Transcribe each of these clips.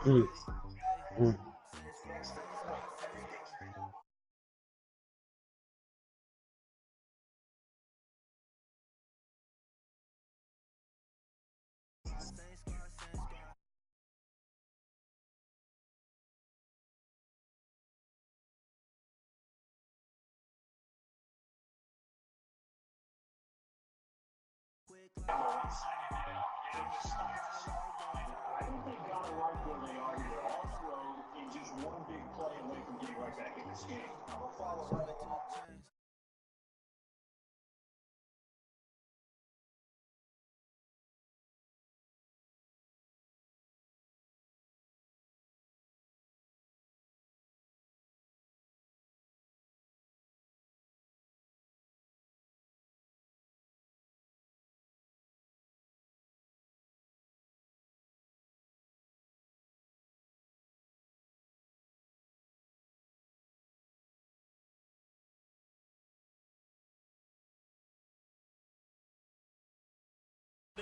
Mm, mm.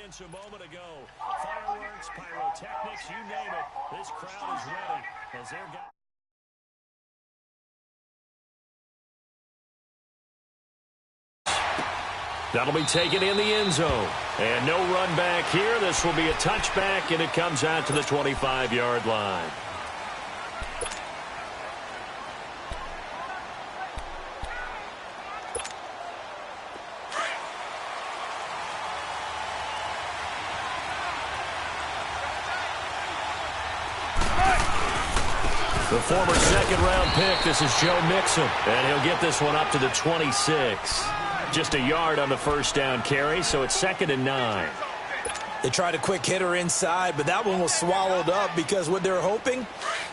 A moment ago, fireworks, pyrotechnics, you name it. This crowd is ready as they're got. That'll be taken in the end zone. And no run back here. This will be a touchback, and it comes out to the 25-yard line. The former second-round pick, this is Joe Mixon, and he'll get this one up to the 26. Just a yard on the first down carry, so it's 2nd and 9. They tried a quick hitter inside, but that one was swallowed up because what they're hoping,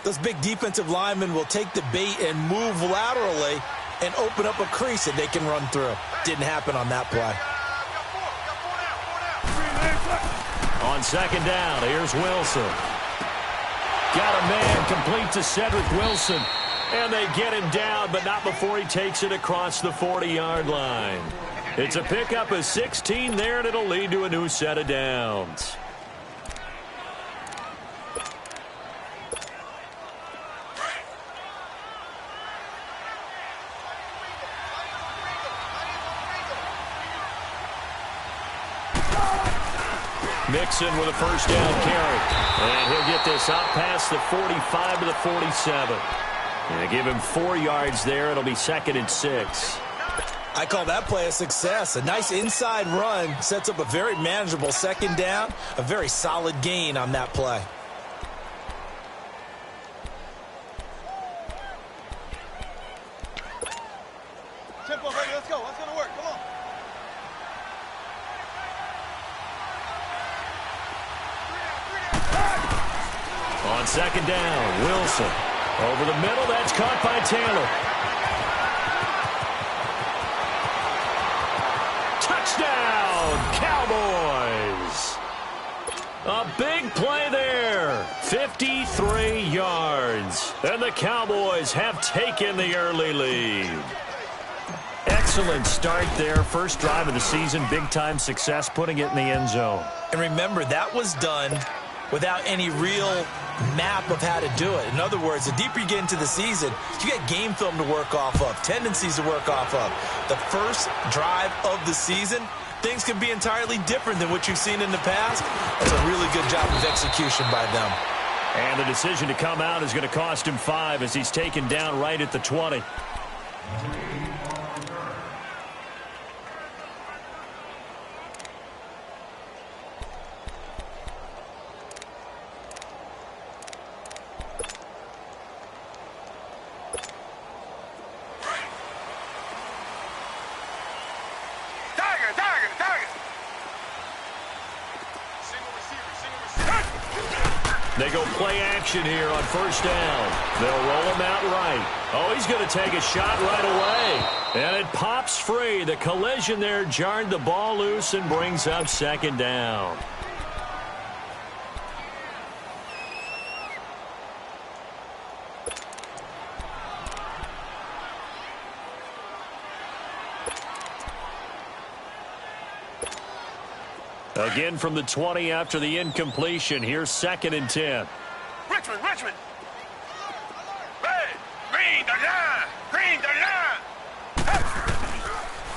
those big defensive linemen will take the bait and move laterally and open up a crease that they can run through. Didn't happen on that play. On 2nd down, here's Wilson. Got a man complete to Cedric Wilson. And they get him down, but not before he takes it across the 40-yard line. It's a pickup of 16 there, and it'll lead to a new set of downs. Mixon with a first down carry. And he'll get this up past the 45 to the 47. And give him 4 yards there. It'll be 2nd and 6. I call that play a success. A nice inside run sets up a very manageable 2nd down. A very solid gain on that play. Tempo, baby, let's go. What's going to work? Come on. On 2nd down, Wilson. Over the middle, that's caught by Taylor. Touchdown, Cowboys. A big play there. 53 yards. And the Cowboys have taken the early lead. Excellent start there. First drive of the season. Big-time success putting it in the end zone. And remember, that was done without any real map of how to do it. In other words, the deeper you get into the season, you get game film to work off of, tendencies to work off of. The first drive of the season, things can be entirely different than what you've seen in the past. That's a really good job of execution by them. And the decision to come out is going to cost him 5 as he's taken down right at the 20. They go play action here on first down. They'll roll him out right. Oh, he's going to take a shot right away. And it pops free. The collision there jarred the ball loose and brings up 2nd down. Again from the 20 after the incompletion. Here's 2nd and 10. Richmond, Richmond. Red, green the line, green the line.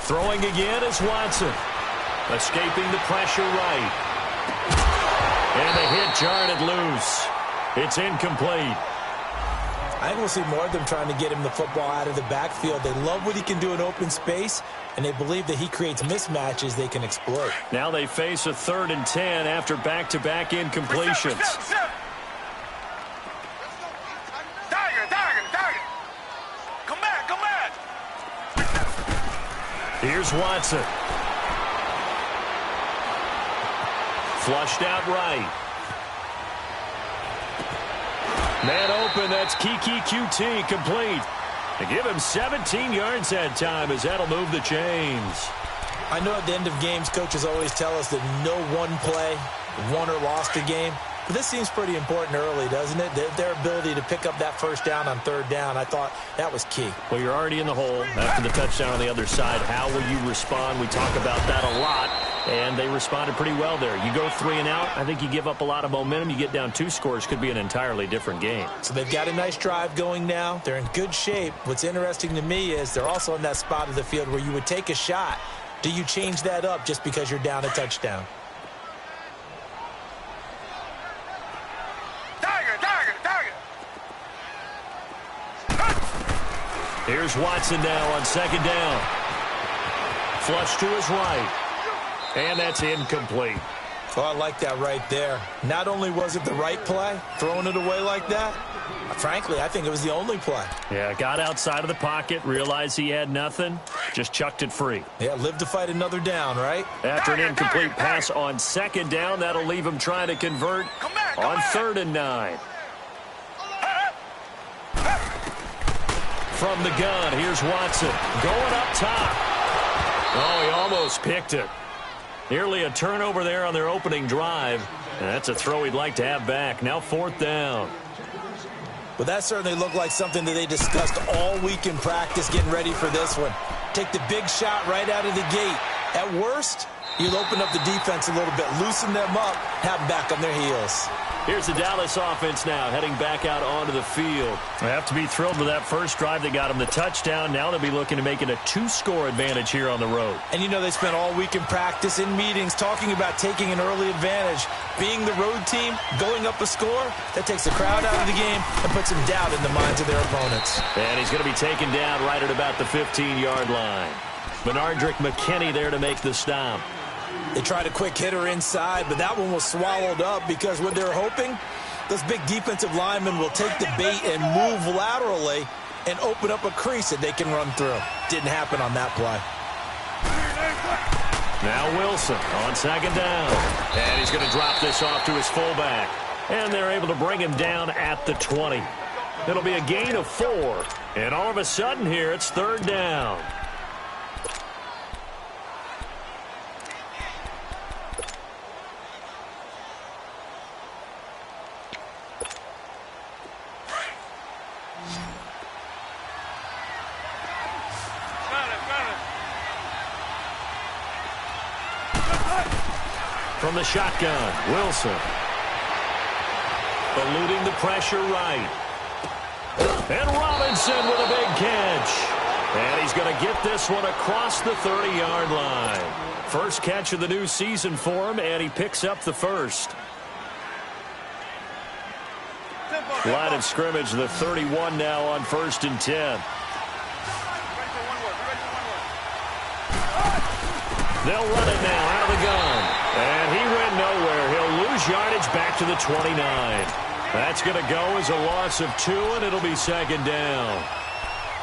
Throwing again is Watson. Escaping the pressure right. And the hit jarred it loose. It's incomplete. I think we'll see more of them trying to get him the football out of the backfield. They love what he can do in open space, and they believe that he creates mismatches they can exploit. Now they face a 3rd and 10 after back-to-back incompletions. Tiger. Come back. Here's Watson. Flushed out right. Man open, that's Kiki QT complete. They give him 17 yards that time as that'll move the chains. I know at the end of games, coaches always tell us that no one play won or lost a game. But this seems pretty important early, doesn't it? Their ability to pick up that first down on 3rd down, I thought that was key. Well, you're already in the hole after the touchdown on the other side. How will you respond? We talk about that a lot, and they responded pretty well there. You go 3 and out, I think you give up a lot of momentum. You get down 2 scores, could be an entirely different game. So they've got a nice drive going now. They're in good shape. What's interesting to me is they're also in that spot of the field where you would take a shot. Do you change that up just because you're down a touchdown? Here's Watson now on 2nd down. Flush to his right. And that's incomplete. Oh, I like that right there. Not only was it the right play, throwing it away like that, frankly, I think it was the only play. Yeah, got outside of the pocket, realized he had nothing, just chucked it free. Yeah, live to fight another down, right? After an incomplete pass on 2nd down, that'll leave him trying to convert on 3rd and 9. From the gun, here's Watson going up top. Oh, he almost picked it. Nearly a turnover there on their opening drive. And that's a throw he'd like to have back. Now 4th down. But that certainly looked like something that they discussed all week in practice getting ready for this one. Take the big shot right out of the gate. At worst, you'll open up the defense a little bit, loosen them up, have them back on their heels. Here's the Dallas offense now, heading back out onto the field. They have to be thrilled with that first drive. They got him the touchdown. Now they'll be looking to make it a 2-score advantage here on the road. And you know they spent all week in practice, in meetings, talking about taking an early advantage. Being the road team, going up a score, that takes the crowd out of the game and puts some doubt in the minds of their opponents. And he's going to be taken down right at about the 15-yard line. Benardrick McKinney there to make the stop. They tried a quick hitter inside, but that one was swallowed up because what they're hoping, those big defensive linemen will take the bait and move laterally and open up a crease that they can run through. Didn't happen on that play. Now Wilson on 2nd down. And he's going to drop this off to his fullback. And they're able to bring him down at the 20. It'll be a gain of 4. And all of a sudden here, it's 3rd down. From the shotgun, Wilson. Eluding the pressure right. And Robinson with a big catch. And he's going to get this one across the 30-yard line. First catch of the new season for him, and he picks up the first. Line of scrimmage, the 31 now on 1st and 10. They'll run it now out of the gun. And he went nowhere. He'll lose yardage back to the 29. That's going to go as a loss of 2, and it'll be 2nd down.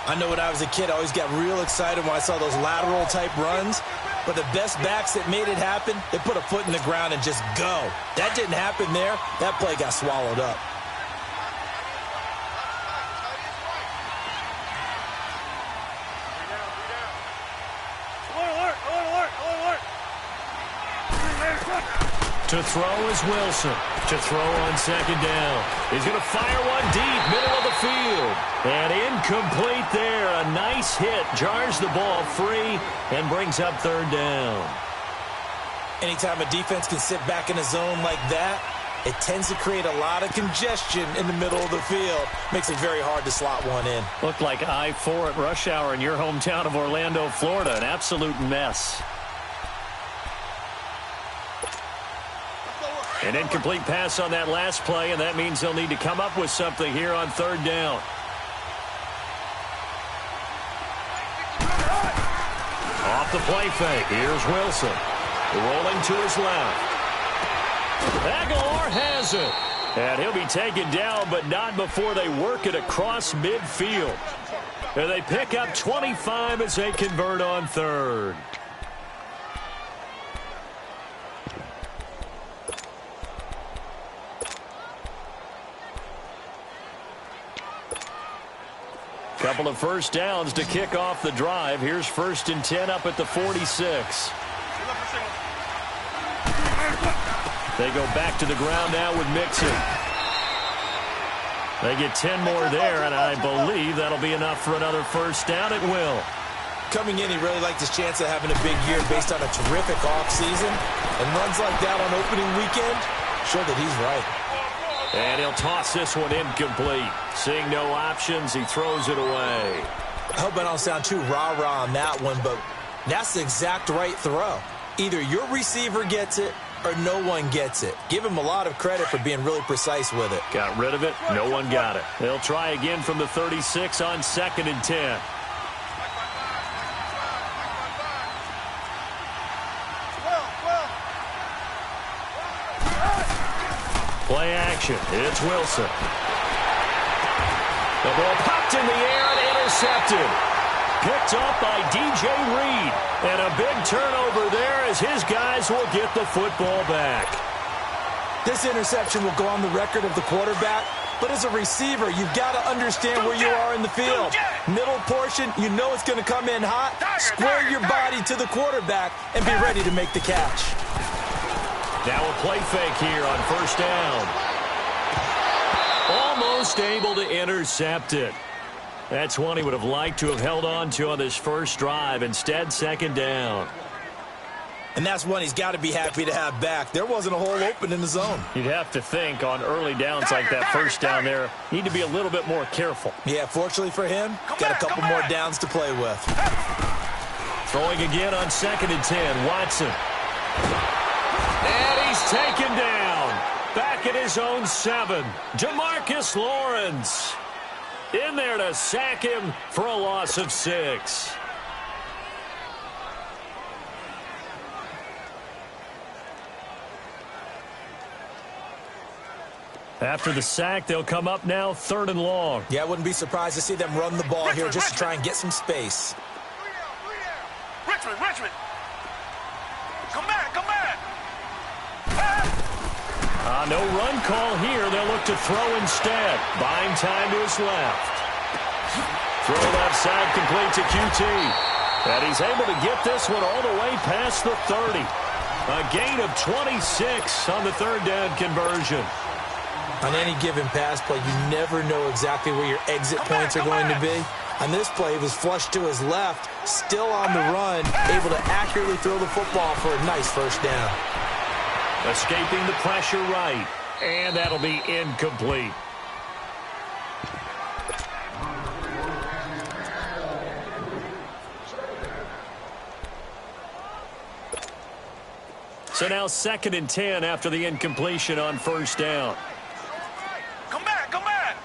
I know when I was a kid, I always got real excited when I saw those lateral-type runs. But the best backs that made it happen, they put a foot in the ground and just go. That didn't happen there. That play got swallowed up. To throw is Wilson. To throw on 2nd down. He's going to fire one deep, middle of the field. And incomplete there. A nice hit. Jars the ball free and brings up 3rd down. Anytime a defense can sit back in a zone like that, it tends to create a lot of congestion in the middle of the field. Makes it very hard to slot one in. Looked like I-4 at rush hour in your hometown of Orlando, Florida. An absolute mess. An incomplete pass on that last play, and that means they'll need to come up with something here on third down. Off the play fake. Here's Wilson. Rolling to his left. Aguilar has it. And he'll be taken down, but not before they work it across midfield. And they pick up 25 as they convert on third. Couple of first downs to kick off the drive. Here's 1st and 10 up at the 46. They go back to the ground now with Mixon. They get 10 more there, and I believe that'll be enough for another first down. It will. Coming in, he really liked his chance of having a big year based on a terrific offseason. And runs like that on opening weekend show that he's right. And he'll toss this one incomplete. Seeing no options, he throws it away. I hope I don't sound too rah-rah on that one, but that's the exact right throw. Either your receiver gets it or no one gets it. Give him a lot of credit for being really precise with it. Got rid of it. No one got it. They'll try again from the 36 on 2nd and 10. Play action. It's Wilson. The ball popped in the air and intercepted. Picked up by DJ Reed. And a big turnover there as his guys will get the football back. This interception will go on the record of the quarterback, but as a receiver, you've got to understand where you are in the field. Middle portion, you know it's going to come in hot. Square your body to the quarterback and be ready to make the catch. Now a play fake here on 1st down. Almost able to intercept it. That's one he would have liked to have held on to on this first drive. Instead, 2nd down. And that's one he's got to be happy to have back. There wasn't a hole open in the zone. You'd have to think on early downs like that first down there, need to be a little bit more careful. Yeah, fortunately for him, got a couple more downs to play with. Throwing again on 2nd and 10, Watson. And he's taken down. Back at his own 7. DeMarcus Lawrence in there to sack him for a loss of 6. After the sack, they'll come up now 3rd and long. Yeah, I wouldn't be surprised to see them run the ball here just to try and get some space. Richmond. Come back. No run call here. They'll look to throw instead. Buying time to his left. Throw left side complete to QT. And he's able to get this one all the way past the 30. A gain of 26 on the 3rd down conversion. On any given pass play, you never know exactly where your exit points are going to be. On this play, he was flushed to his left, still on the run, able to accurately throw the football for a nice first down. Escaping the pressure right, and that'll be incomplete. So now 2nd and 10 after the incompletion on 1st down. Come back.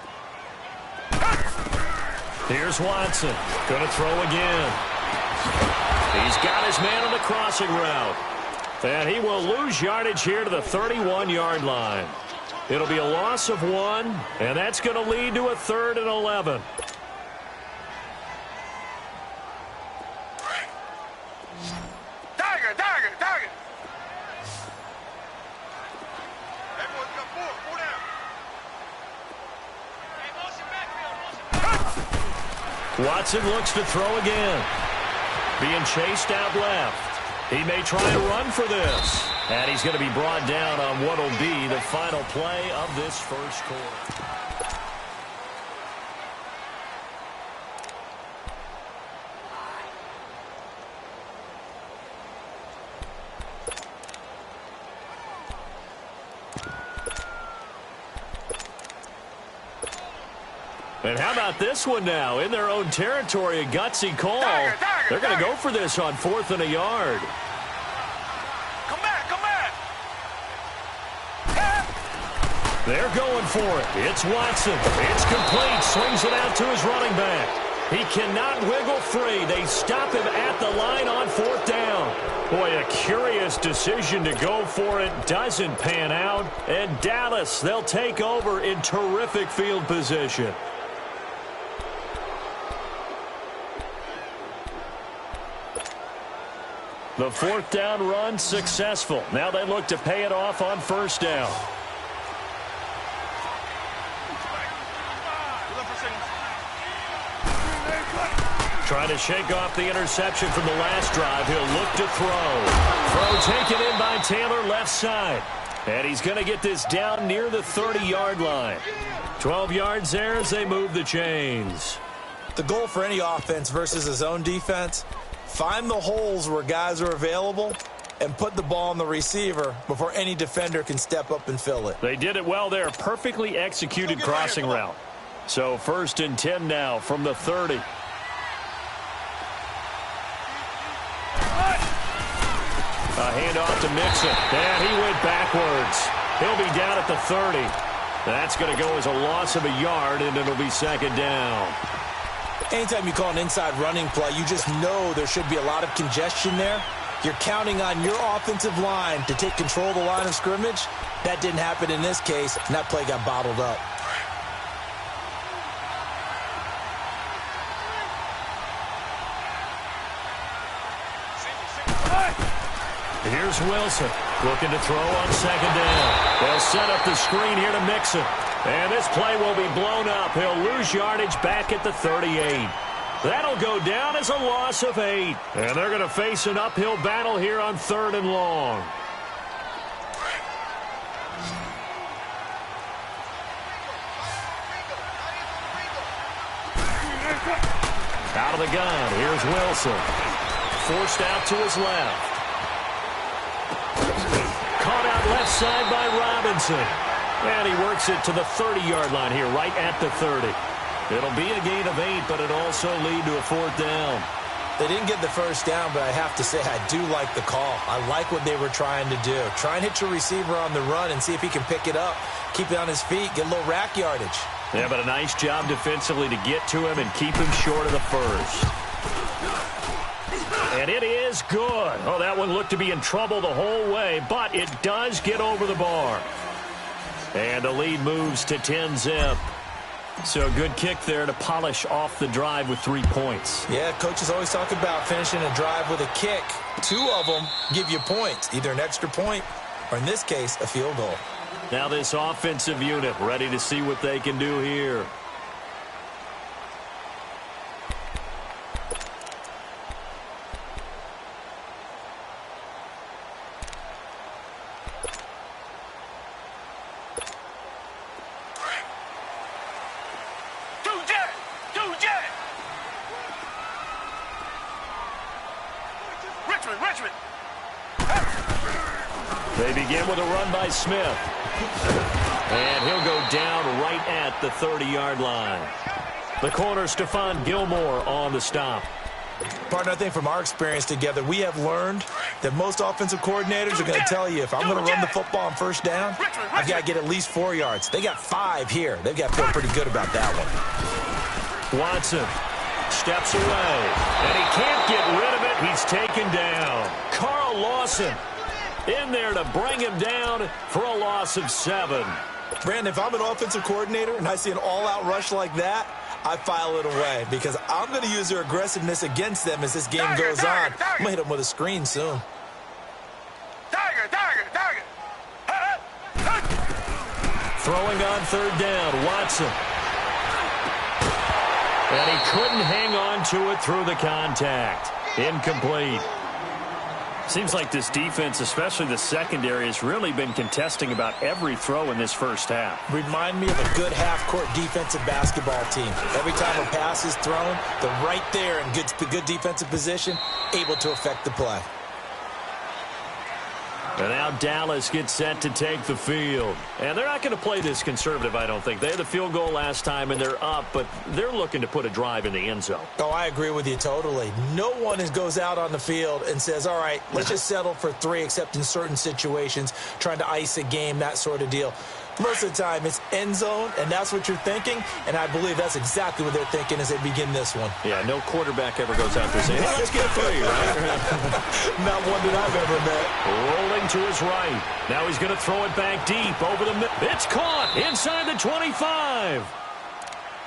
Here's Watson. Going to throw again. He's got his man on the crossing route. And he will lose yardage here to the 31-yard line. It'll be a loss of 1, and that's going to lead to a 3rd and 11. Tiger. Watson looks to throw again. Being chased out left. He may try to run for this. And he's going to be brought down on what will be the final play of this first quarter. And how about this one now? In their own territory, a gutsy call. They're going to go for this on 4th and a yard. Come back, come back. They're going for it. It's Watson. It's complete. Swings it out to his running back. He cannot wiggle free. They stop him at the line on 4th down. Boy, a curious decision to go for it. Doesn't pan out. And Dallas, they'll take over in terrific field position. The 4th down run successful. Now they look to pay it off on 1st down. Trying to shake off the interception from the last drive. He'll look to throw. Throw taken in by Taylor left side. And he's going to get this down near the 30-yard line. 12 yards there as they move the chains. The goal for any offense versus his own defense, find the holes where guys are available and put the ball on the receiver before any defender can step up and fill it. They did it well there. Perfectly executed crossing route. So 1st and 10 now from the 30. A handoff to Mixon. And he went backwards. He'll be down at the 30. That's going to go as a loss of a yard, and it'll be 2nd down. Anytime you call an inside running play, you just know there should be a lot of congestion there. You're counting on your offensive line to take control of the line of scrimmage. That didn't happen in this case, and that play got bottled up. Here's Wilson looking to throw on 2nd down. They'll set up the screen here to Mixon. And this play will be blown up. He'll lose yardage back at the 38. That'll go down as a loss of 8. And they're going to face an uphill battle here on 3rd and long. Out of the gun. Here's Wilson. Forced out to his left. Caught out left side by Robinson. And he works it to the 30-yard line here, right at the 30. It'll be a gain of 8, but it'll also lead to a 4th down. They didn't get the 1st down, but I have to say I do like the call. I like what they were trying to do. Try and hit your receiver on the run and see if he can pick it up. Keep it on his feet, get a little rack yardage. Yeah, but a nice job defensively to get to him and keep him short of the 1st. And it is good. Oh, that one looked to be in trouble the whole way, but it does get over the bar. And the lead moves to 10-zip. So a good kick there to polish off the drive with 3 points. Yeah, coaches always talk about finishing a drive with a kick. 2 of them give you points, either an extra point or, in this case, a field goal. Now this offensive unit ready to see what they can do here. Richmond. They begin with a run by Smith. And he'll go down right at the 30-yard line. The corner, Stephon Gilmore, on the stop. Partner, I think from our experience together, we have learned that most offensive coordinators are going to tell you, if I'm going to run the football on 1st down, I've got to get at least 4 yards. They got 5 here. They've got to feel pretty good about that one. Watson steps away, and he can't get rid of it. He's taken down. Carl Lawson in there to bring him down for a loss of 7. Brandon, if I'm an offensive coordinator and I see an all-out rush like that, I file it away because I'm going to use their aggressiveness against them as this game goes on. I'm going to hit them with a screen soon. Throwing on 3rd down, Watson. And he couldn't hang on to it through the contact. Incomplete. Seems like this defense, especially the secondary, has really been contesting about every throw in this first half. Remind me of a good half-court defensive basketball team. Every time a pass is thrown, they're right there in good defensive position, able to affect the play. And now Dallas gets set to take the field. And they're not going to play this conservative, I don't think. They had the field goal last time, and they're up, but they're looking to put a drive in the end zone. Oh, I agree with you totally. No one goes out on the field and says, all right, let's just settle for 3, except in certain situations, trying to ice a game, that sort of deal. Most of the time, it's end zone, and that's what you're thinking, and I believe that's exactly what they're thinking as they begin this one. Yeah, no quarterback ever goes out there saying, hey, let's get 3, right? Not one that I've ever met. Rolling to his right. Now he's going to throw it back deep over the middle. It's caught inside the 25.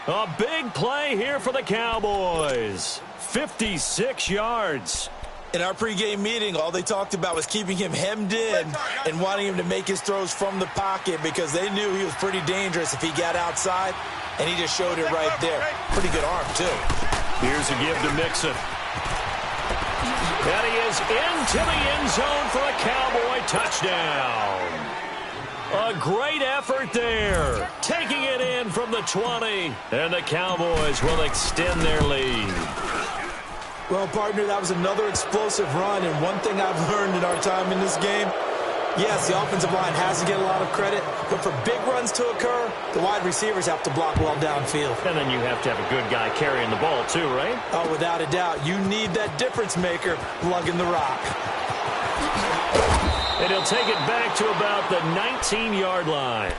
A big play here for the Cowboys. 56 yards. In our pregame meeting, all they talked about was keeping him hemmed in and wanting him to make his throws from the pocket because they knew he was pretty dangerous if he got outside, and he just showed it right there. Pretty good arm, too. Here's a give to Mixon. And he is into the end zone for a Cowboy touchdown. A great effort there. Taking it in from the 20. And the Cowboys will extend their lead. Well, partner, that was another explosive run, and one thing I've learned in our time in this game, yes, the offensive line has to get a lot of credit, but for big runs to occur, the wide receivers have to block well downfield. And then you have to have a good guy carrying the ball, too, right? Oh, without a doubt. You need that difference maker lugging the rock. And he'll take it back to about the 19-yard line.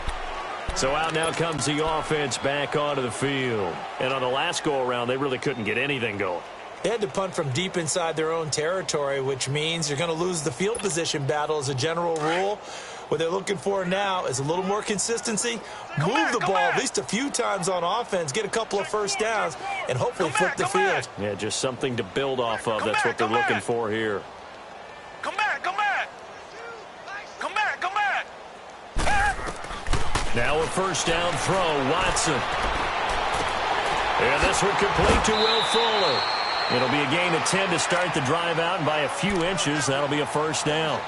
So out now comes the offense back onto the field. And on the last go-around, they really couldn't get anything going. They had to punt from deep inside their own territory, which means you're going to lose the field position battle as a general rule. What they're looking for now is a little more consistency, move the ball at least a few times on offense, get a couple of first downs, and hopefully flip the field. Yeah, just something to build off of. That's what they're looking for here. Come back, come back. Come back, come back. Now a first down throw, Watson. And this one complete to Will Fuller. It'll be a gain of 10 to start the drive out, and by a few inches, that'll be a first down.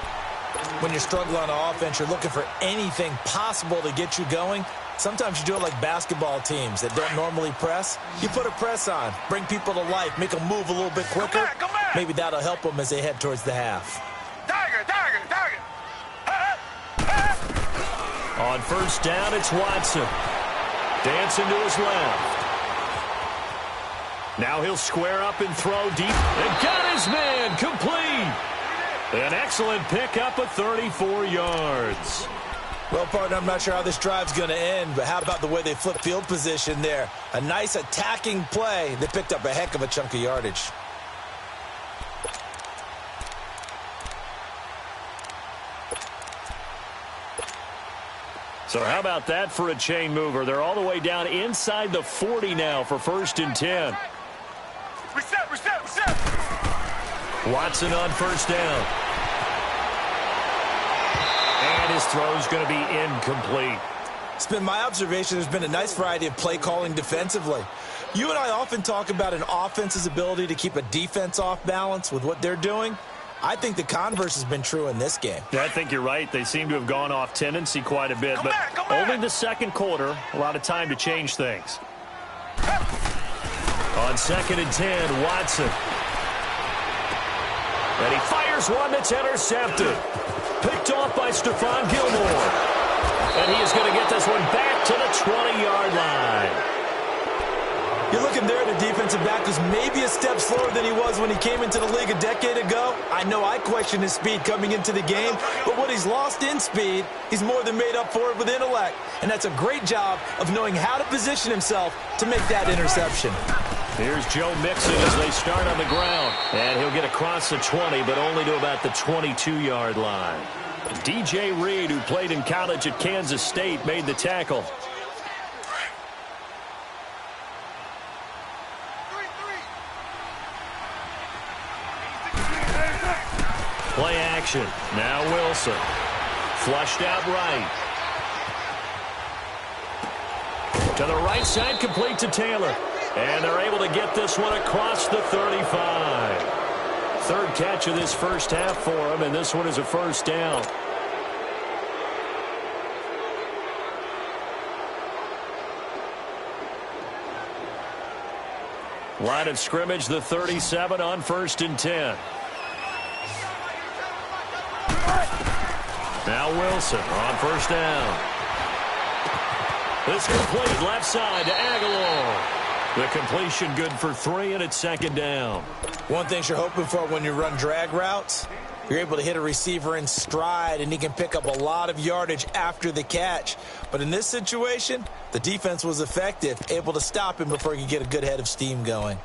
When you're struggling on offense, you're looking for anything possible to get you going. Sometimes you do it like basketball teams that don't normally press. You put a press on, bring people to life, make them move a little bit quicker. Come back. Maybe that'll help them as they head towards the half. Tiger. On first down, it's Watson. Dancing to his left. Now he'll square up and throw deep. And got his man complete. An excellent pickup of 34 yards. Well, partner, I'm not sure how this drive's going to end, but how about the way they flip field position there? A nice attacking play. They picked up a heck of a chunk of yardage. So how about that for a chain mover? They're all the way down inside the 40 now for first and 10. Reset. Watson on first down. And his throw's going to be incomplete. It's been my observation there's been a nice variety of play calling defensively. You and I often talk about an offense's ability to keep a defense off balance with what they're doing. I think the converse has been true in this game. Yeah, I think you're right. They seem to have gone off tendency quite a bit, but only the second quarter, a lot of time to change things. On second and 10, Watson. And he fires one that's intercepted. Picked off by Stephon Gilmore. And he is going to get this one back to the 20-yard line. You're looking there at a defensive back who's maybe a step slower than he was when he came into the league a decade ago. I know I questioned his speed coming into the game, but what he's lost in speed, he's more than made up for it with intellect. And that's a great job of knowing how to position himself to make that interception. Here's Joe Mixon as they start on the ground. And he'll get across the 20, but only to about the 22-yard line. DJ Reed, who played in college at Kansas State, made the tackle. Play action. Now Wilson. Flushed out right. To the right side, complete to Taylor. And they're able to get this one across the 35. Third catch of this first half for him, and this one is a first down. Line of scrimmage, the 37 on first and 10. Now Wilson on first down. This complete left side to Aguilar. The completion good for 3, and it's second down. One thing you're hoping for when you run drag routes, you're able to hit a receiver in stride, and he can pick up a lot of yardage after the catch. But in this situation, the defense was effective, able to stop him before he could get a good head of steam going.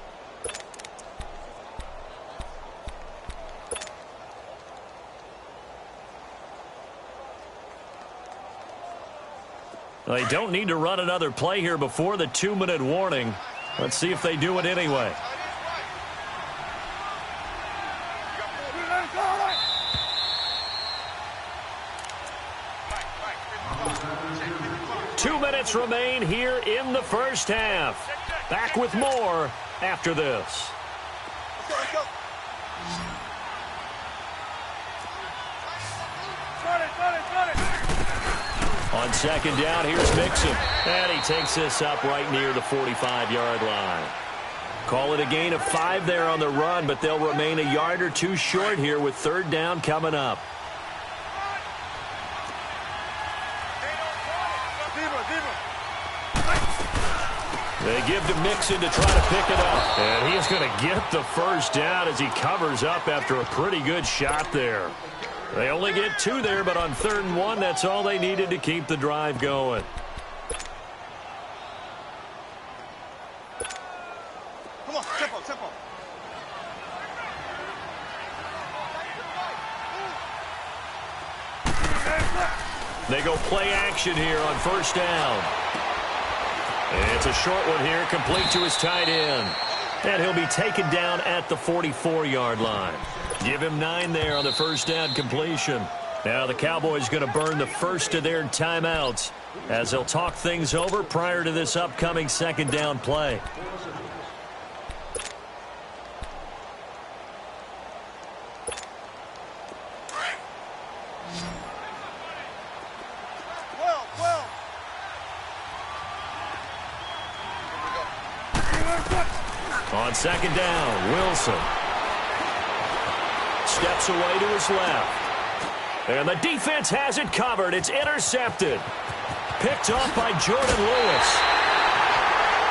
They don't need to run another play here before the 2-minute warning. Let's see if they do it anyway. Two minutes remain here in the first half. Back with more after this. Let's go. On second down, here's Mixon. And he takes this up right near the 45-yard line. Call it a gain of 5 there on the run, but they'll remain a yard or 2 short here with third down coming up. They give to Mixon to try to pick it up. And he is going to get the first down as he covers up after a pretty good shot there. They only get 2 there, but on 3rd and 1, that's all they needed to keep the drive going. Come on, tempo. They go play action here on first down. And it's a short one here, complete to his tight end. And he'll be taken down at the 44-yard line. Give him 9 there on the first down completion. Now the Cowboys going to burn the first of their timeouts as they'll talk things over prior to this upcoming second down play. On second down, Wilson steps away to his left. And the defense has it covered. It's intercepted. Picked off by Jordan Lewis.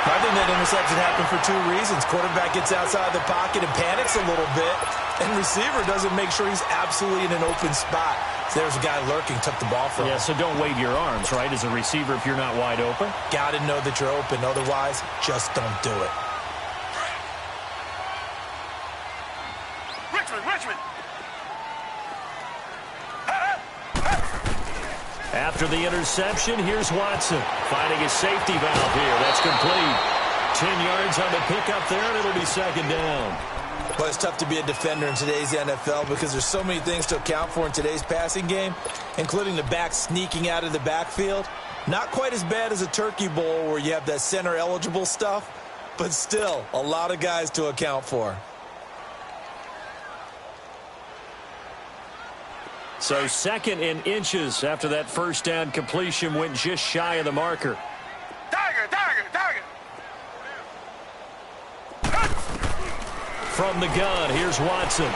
I think that interception happened for 2 reasons. Quarterback gets outside the pocket and panics a little bit. And receiver doesn't make sure he's absolutely in an open spot. So there's a guy lurking, took the ball from him. Yeah, so don't wave your arms, right, as a receiver if you're not wide open. Got to know that you're open. Otherwise, just don't do it. Richmond. After the interception, here's Watson finding a safety valve here. That's complete. 10 yards on the pickup there, and it'll be second down. Well, it's tough to be a defender in today's NFL because there's so many things to account for in today's passing game, including the back sneaking out of the backfield. Not quite as bad as a turkey bowl where you have that center-eligible stuff, but still a lot of guys to account for. So second in inches after that first down completion went just shy of the marker. Tiger. From the gun, here's Watson.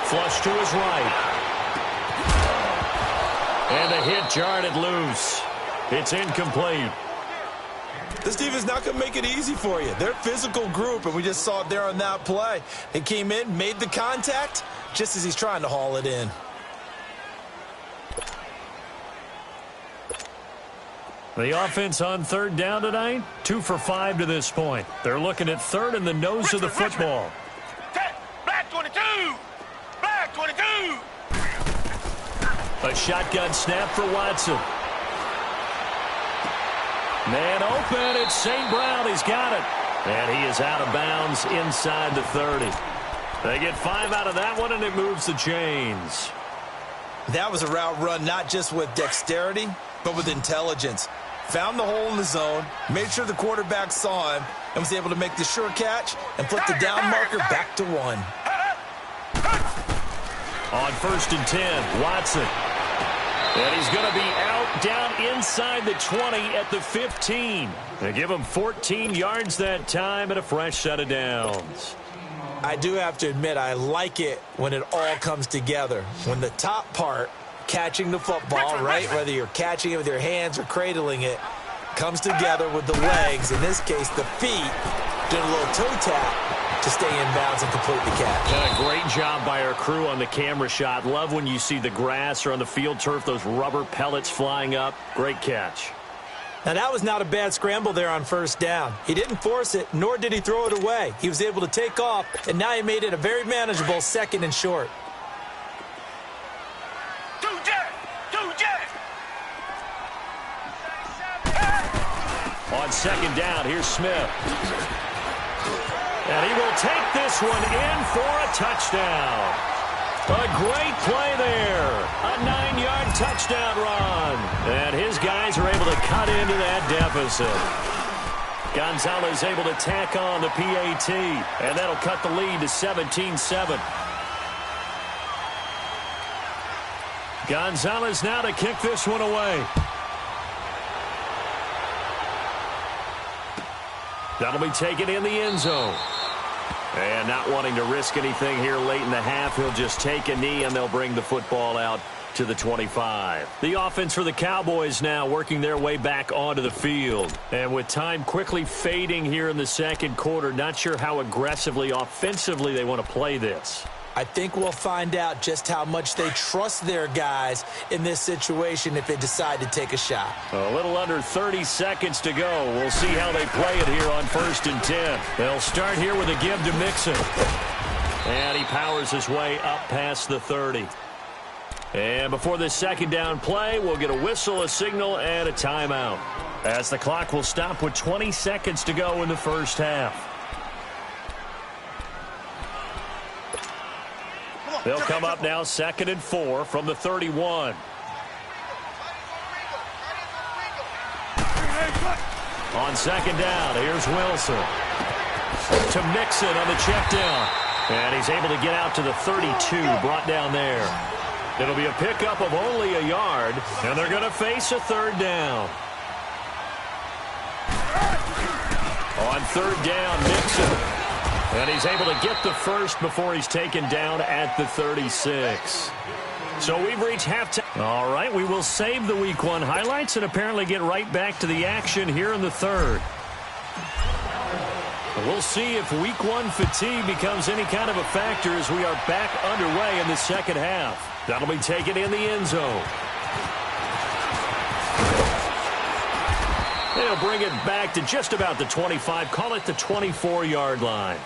Flush to his right. And the hit jarred it loose. It's incomplete. This defense not going to make it easy for you. They're a physical group, and we just saw it there on that play. They came in, made the contact, just as he's trying to haul it in. The offense on third down tonight, 2 for 5 to this point. They're looking at third in the nose of the football. Black 22. A shotgun snap for Watson. Man open, it's St. Brown. He's got it. And he is out of bounds inside the 30. They get 5 out of that one, and it moves the chains. That was a route run not just with dexterity, but with intelligence. Found the hole in the zone, made sure the quarterback saw him, and was able to make the sure catch and flip the down marker back to 1. On 1st and 10, Watson. And he's going to be out down inside the 20 at the 15. They give him 14 yards that time and a fresh set of downs. I do have to admit, I like it when it all comes together. When the top part catching the football, right? Whether you're catching it with your hands or cradling it, comes together with the legs, in this case the feet, doing a little toe tap to stay in bounds and complete the catch. And a great job by our crew on the camera shot. Love when you see the grass or on the field turf, those rubber pellets flying up. Great catch. Now, that was not a bad scramble there on first down. He didn't force it, nor did he throw it away. He was able to take off, and now he made it a very manageable 2nd and short. On 2nd down, here's Smith. And he will take this one in for a touchdown. A great play there. A 9-yard touchdown run. And his guys are able to cut into that deficit. Gonzalez able to tack on the PAT. And that'll cut the lead to 17-7. Gonzalez now to kick this one away. That'll be taken in the end zone. And not wanting to risk anything here late in the half, he'll just take a knee, and they'll bring the football out to the 25. The offense for the Cowboys now working their way back onto the field. And with time quickly fading here in the second quarter, not sure how aggressively, offensively they want to play this. I think we'll find out just how much they trust their guys in this situation if they decide to take a shot. A little under 30 seconds to go. We'll see how they play it here on 1st and 10. They'll start here with a give to Mixon. And he powers his way up past the 30. And before this 2nd down play, we'll get a whistle, a signal, and a timeout, as the clock will stop with 20 seconds to go in the first half. They'll come up now 2nd and 4 from the 31. On 2nd down, here's Wilson. To Mixon on the check down. And he's able to get out to the 32, brought down there. It'll be a pickup of only a yard, and they're going to face a 3rd down. On 3rd down, Mixon. And he's able to get the first before he's taken down at the 36. So we've reached halftime. All right, we will save the Week 1 highlights and apparently get right back to the action here in the 3rd. We'll see if Week 1 fatigue becomes any kind of a factor as we are back underway in the second half. That'll be taken in the end zone. They'll bring it back to just about the 25, call it the 24-yard line.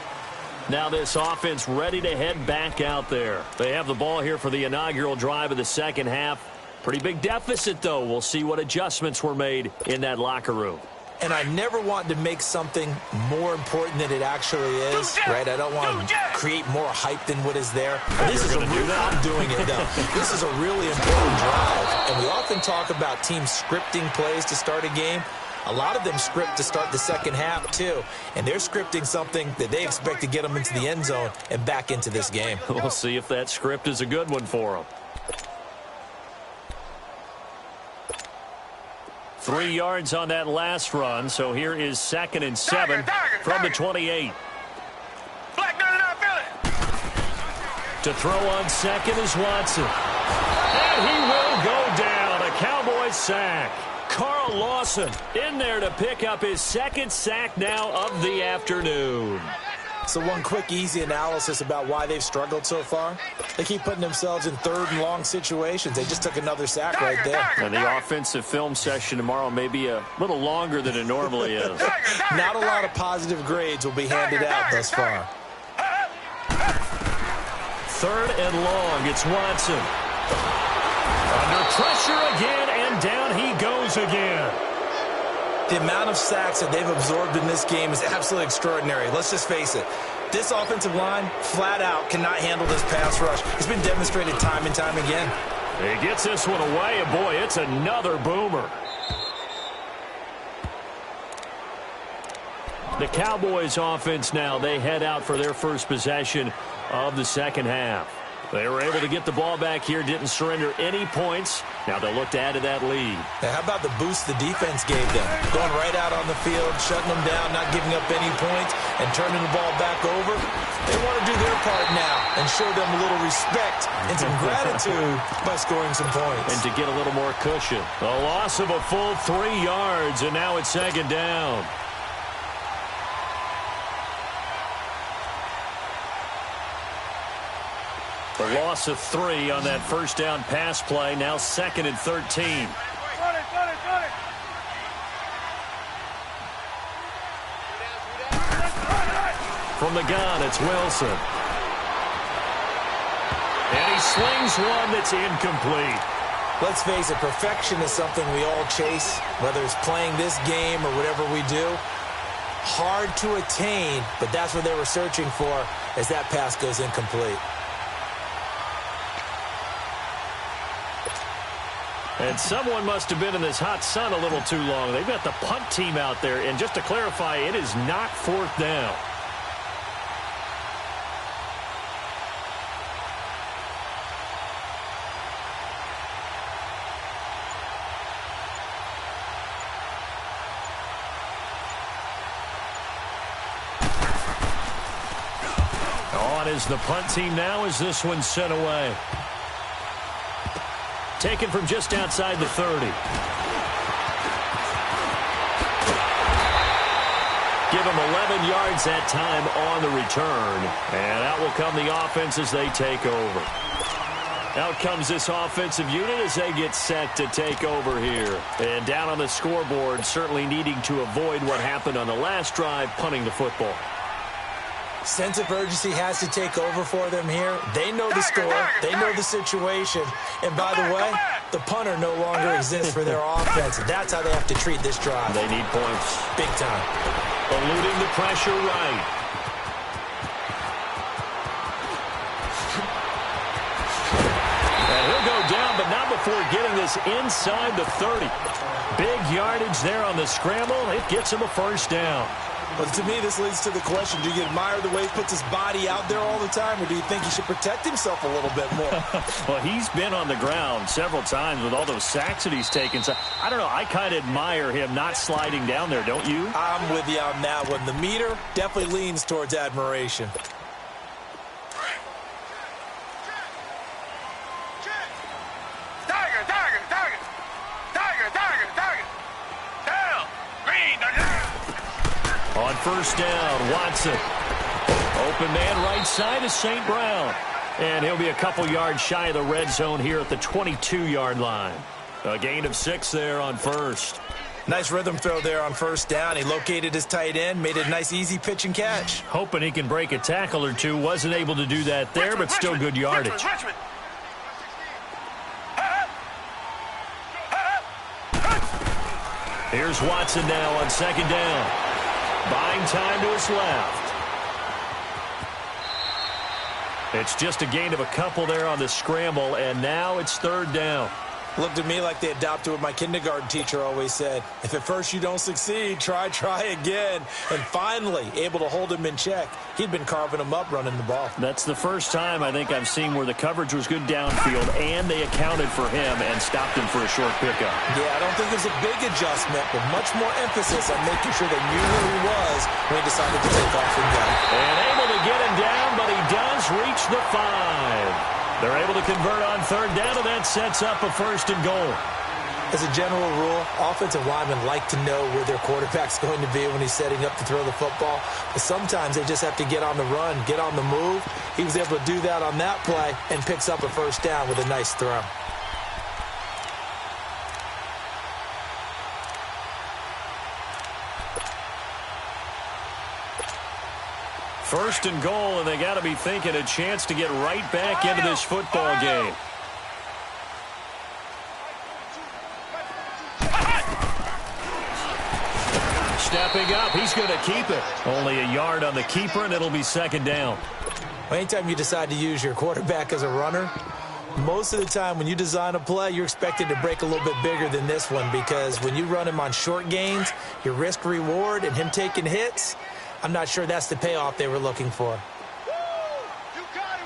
Now this offense ready to head back out there. They have the ball here for the inaugural drive of the second half. Pretty big deficit, though. We'll see what adjustments were made in that locker room. And I never want to make something more important than it actually is, right? I don't want to create more hype than what is there. This is I'm doing it, though. This is a really important drive. And we often talk about teams scripting plays to start a game. A lot of them script to start the second half, too. And they're scripting something that they expect to get them into the end zone and back into this game. We'll see if that script is a good one for them. 3 yards on that last run, so here is 2nd and 7 from the 28. To throw on 2nd is Watson. And he will go down. A Cowboys sack. Carl Lawson in there to pick up his 2nd sack now of the afternoon. So one quick, easy analysis about why they've struggled so far. They keep putting themselves in 3rd and long situations. They just took another sack right there. And the offensive film session tomorrow may be a little longer than it normally is. Not a lot of positive grades will be handed out thus far. 3rd and long. It's Watson. Under pressure again, and down he goes again. The amount of sacks that they've absorbed in this game is absolutely extraordinary. Let's just face it. This offensive line, flat out, cannot handle this pass rush. It's been demonstrated time and time again. He gets this one away, and boy, it's another boomer. The Cowboys offense now, they head out for their first possession of the second half. They were able to get the ball back here, didn't surrender any points. Now they'll look to add to that lead. Now, how about the boost the defense gave them? Going right out on the field, shutting them down, not giving up any points. and turning the ball back over. They want to do their part now and show them a little respect and some gratitude by scoring some points. And to get a little more cushion. A loss of a full 3 yards, and now it's second down. A loss of 3 on that first down pass play. Now 2nd and 13. From the gun, it's Wilson. And he slings one that's incomplete. Let's face it, perfection is something we all chase, whether it's playing this game or whatever we do. Hard to attain, but that's what they were searching for as that pass goes incomplete. And someone must have been in this hot sun a little too long. They've got the punt team out there. And just to clarify, it is not 4th down. On is the punt team now as this one's sent away. Taken from just outside the 30. Give them 11 yards that time on the return. And out will come the offense as they take over. Out comes this offensive unit as they get set to take over here. And down on the scoreboard, certainly needing to avoid what happened on the last drive, punting the football. Sense of urgency has to take over for them here. They know the score. They know the situation. And by the way, the punter no longer exists for their offense. That's how they have to treat this drive. They need points. Big time. Eluding the pressure right. And he'll go down, but not before getting this inside the 30. Big yardage there on the scramble. It gets him a first down. But to me, this leads to the question, do you admire the way he puts his body out there all the time, or do you think he should protect himself a little bit more? Well, he's been on the ground several times with all those sacks that he's taken. So, I don't know, I kind of admire him not sliding down there, don't you? I'm with you on that one. The meter definitely leans towards admiration. On first down, Watson. Open man right side is St. Brown. And he'll be a couple yards shy of the red zone here at the 22-yard line. A gain of 6 there on first. Nice rhythm throw there on first down. He located his tight end, made it a nice easy pitch and catch. Hoping he can break a tackle or two. Wasn't able to do that there, but still good yardage. Here's Watson now on second down. Buying time to his left. It's just a gain of a couple there on the scramble, and now it's third down. Looked at me like they adopted what my kindergarten teacher always said. If at first you don't succeed, try again. And finally, able to hold him in check. He'd been carving him up running the ball. That's the first time I think I've seen where the coverage was good downfield, and they accounted for him and stopped him for a short pickup. Yeah, I don't think it was a big adjustment, but much more emphasis on making sure they knew who he was when he decided to take off and go. And able to get him down, but he does reach the 5. They're able to convert on third down, and that sets up a first and goal. As a general rule, offensive linemen like to know where their quarterback's going to be when he's setting up to throw the football. But sometimes they just have to get on the run, get on the move. He was able to do that on that play and picks up a first down with a nice throw. First and goal, and they got to be thinking a chance to get right back into this football game. Stepping up, he's going to keep it. Only a yard on the keeper, and it'll be second down. Anytime you decide to use your quarterback as a runner, most of the time when you design a play, you're expected to break a little bit bigger than this one, because when you run him on short gains, your risk-reward and him taking hits, I'm not sure that's the payoff they were looking for.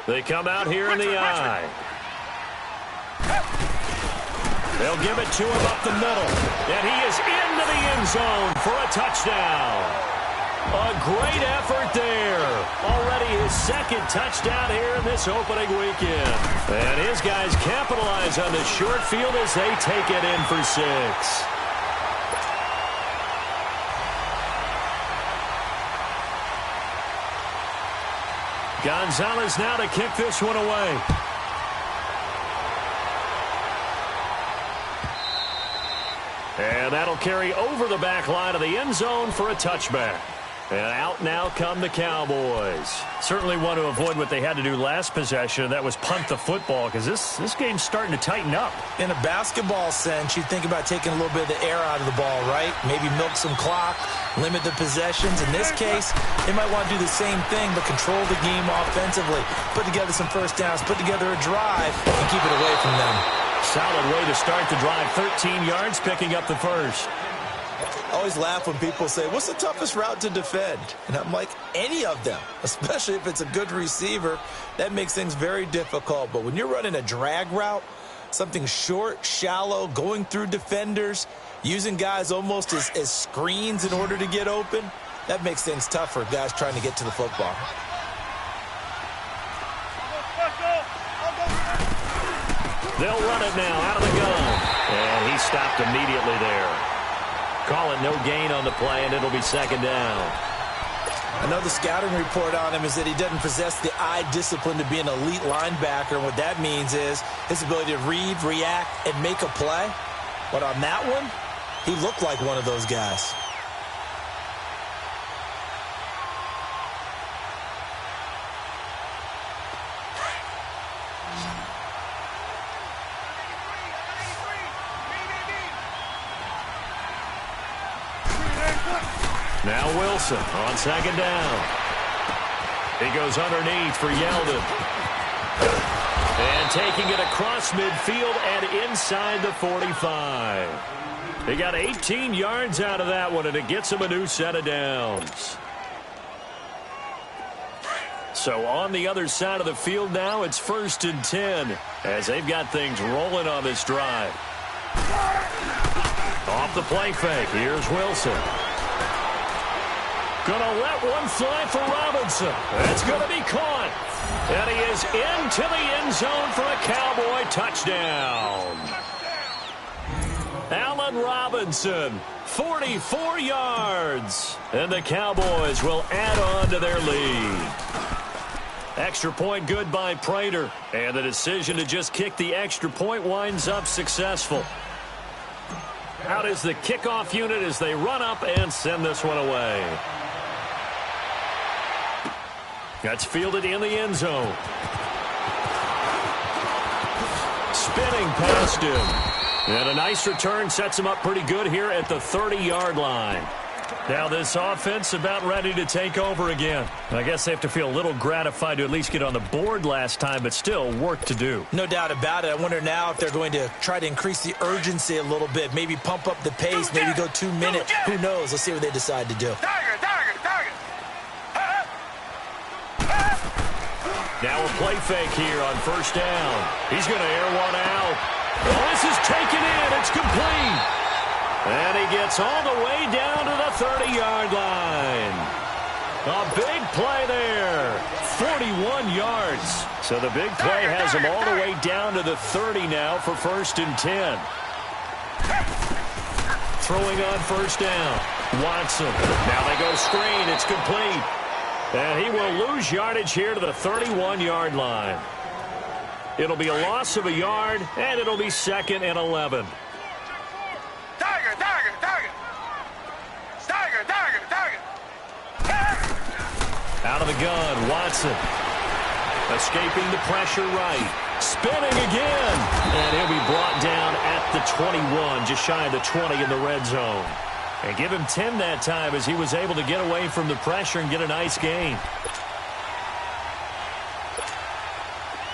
They come out here in the eye. They'll give it to him up the middle. And he is into the end zone for a touchdown. A great effort there. Already his second touchdown here in this opening weekend. And his guys capitalize on the short field as they take it in for 6. Gonzalez now to kick this one away. And that'll carry over the back line of the end zone for a touchback. And out now come the Cowboys. Certainly want to avoid what they had to do last possession, and that was punt the football, because this game's starting to tighten up. In a basketball sense, you think about taking a little bit of the air out of the ball, right? Maybe milk some clock, limit the possessions. In this case, they might want to do the same thing, but control the game offensively. Put together some first downs, put together a drive, and keep it away from them. Solid way to start the drive, 13 yards, picking up the first. I always laugh when people say, what's the toughest route to defend? And I'm like, any of them, especially if it's a good receiver. That makes things very difficult. But when you're running a drag route, something short, shallow, going through defenders, using guys almost as screens in order to get open, that makes things tough for guys trying to get to the football. They'll run it now out of the gun. And he stopped immediately there. Call it no gain on the play, and it'll be second down. I know the scouting report on him is that he doesn't possess the eye discipline to be an elite linebacker. And what that means is his ability to read, react, and make a play. But on that one, he looked like one of those guys. Now Wilson on second down. He goes underneath for Yeldon. And taking it across midfield and inside the 45. He got 18 yards out of that one, and it gets him a new set of downs. So on the other side of the field now, it's 1st and 10 as they've got things rolling on this drive. Off the play fake, here's Wilson. Gonna let one fly for Robinson. That's gonna be caught. And he is into the end zone for a Cowboy touchdown. Allen Robinson, 44 yards. And the Cowboys will add on to their lead. Extra point good by Prater. And the decision to just kick the extra point winds up successful. Out is the kickoff unit as they run up and send this one away. That's fielded in the end zone. Spinning past him. And a nice return sets him up pretty good here at the 30-yard line. Now this offense about ready to take over again. I guess they have to feel a little gratified to at least get on the board last time, but still work to do. No doubt about it. I wonder now if they're going to try to increase the urgency a little bit, maybe pump up the pace, maybe go 2 minutes. Who knows? Let's see what they decide to do. Now a play fake here on first down. He's going to air one out. Oh, this is taken in. It's complete. And he gets all the way down to the 30-yard line. A big play there. 41 yards. So the big play has him all the way down to the 30 now for 1st and 10. Throwing on first down. Watson. Now they go screen. It's complete. And he will lose yardage here to the 31-yard line. It'll be a loss of a yard, and it'll be 2nd and 11. Out of the gun, Watson. Escaping the pressure right. Spinning again. And he'll be brought down at the 21, just shy of the 20 in the red zone. And give him 10 that time as he was able to get away from the pressure and get a nice gain.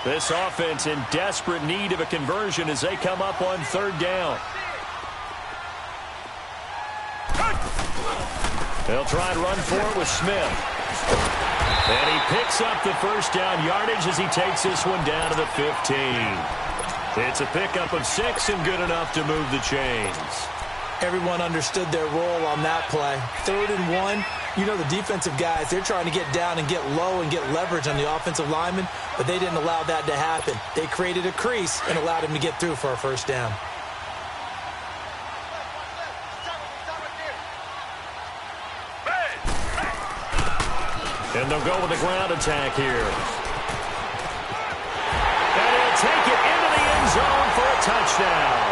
This offense in desperate need of a conversion as they come up on 3rd down. They'll try and run for it with Smith. And he picks up the first down yardage as he takes this one down to the 15. It's a pickup of 6 and good enough to move the chains. Everyone understood their role on that play. 3rd and 1, you know the defensive guys, they're trying to get down and get low and get leverage on the offensive lineman, but they didn't allow that to happen. They created a crease and allowed him to get through for a first down. And they'll go with the ground attack here. And he'll take it into the end zone for a touchdown.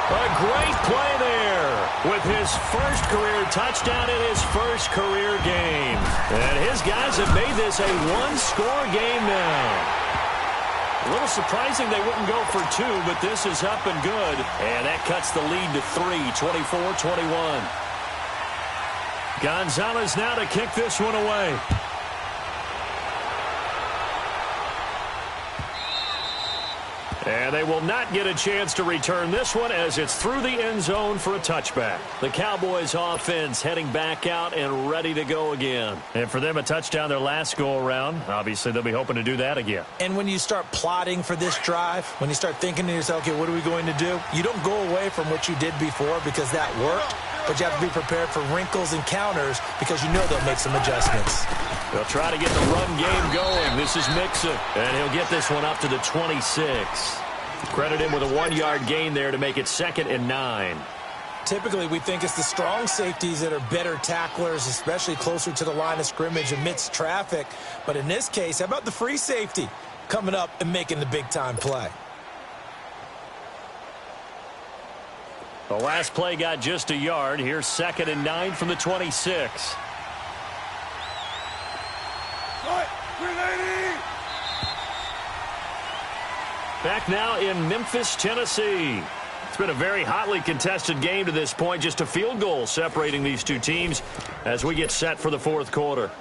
A great play there with his first career touchdown in his first career game. And his guys have made this a one-score game now. A little surprising they wouldn't go for 2, but this is up and good. And that cuts the lead to 3, 24-21. Gonzalez now to kick this one away. And they will not get a chance to return this one as it's through the end zone for a touchback. The Cowboys offense heading back out and ready to go again. And for them, a touchdown their last go-around. Obviously, they'll be hoping to do that again. And when you start plotting for this drive, when you start thinking to yourself, okay, what are we going to do? You don't go away from what you did before because that worked, but you have to be prepared for wrinkles and counters because you know they'll make some adjustments. They'll try to get the run game going. This is Mixon, and he'll get this one up to the 26. Credit him with a 1-yard gain there to make it 2nd and 9. Typically, we think it's the strong safeties that are better tacklers, especially closer to the line of scrimmage amidst traffic. But in this case, how about the free safety coming up and making the big-time play? The last play got just a yard. Here's 2nd and 9 from the 26. Back now in Memphis, Tennessee. It's been a very hotly contested game to this point. Just a field goal separating these two teams as we get set for the 4th quarter.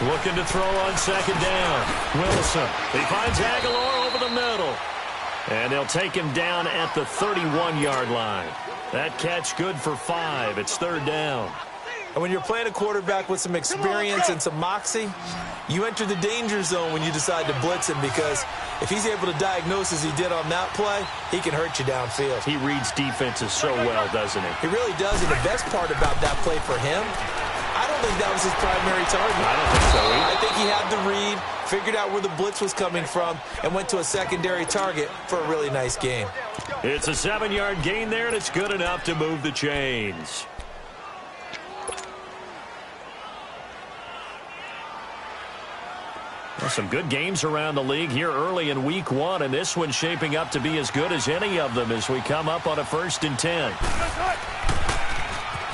Looking to throw on 2nd down. Wilson. He finds Aguilar over the middle. And they'll take him down at the 31-yard line. That catch good for 5. It's 3rd down. And when you're playing a quarterback with some experience and some moxie, you enter the danger zone when you decide to blitz him because if he's able to diagnose as he did on that play, he can hurt you downfield. He reads defenses so well, doesn't he? He really does, and the best part about that play for him, I don't think that was his primary target. I don't think so either. I think he had the read, figured out where the blitz was coming from, and went to a secondary target for a really nice game. It's a 7-yard gain there, and it's good enough to move the chains. Well, some good games around the league here early in week 1, and this one's shaping up to be as good as any of them as we come up on a 1st and 10.